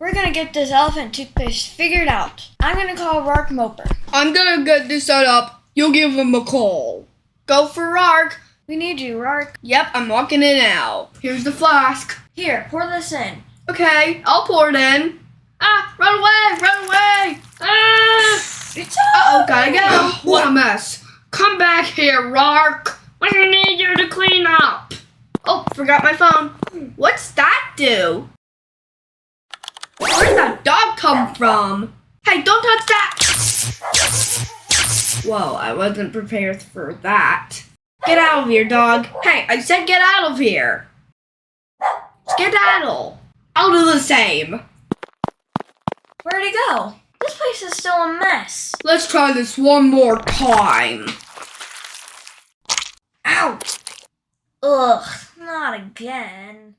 We're gonna get this elephant toothpaste figured out. I'm gonna call Rark Moper. I'm gonna get this set up. You'll give him a call. Go for Rark. We need you, Rark. Yep, I'm walking in now. Here's the flask. Here, pour this in. Okay, I'll pour it in. Ah, run away, run away. Ah! It's Uh-oh, gotta go. What a mess. Come back here, Rark. We need you to clean up. Oh, forgot my phone. What's that do? Where did that dog come from? Hey, don't touch that! Whoa, I wasn't prepared for that. Get out of here, dog. Hey, I said get out of here. Skedaddle. I'll do the same. Where'd he go? This place is still a mess. Let's try this one more time. Ow! Ugh, not again.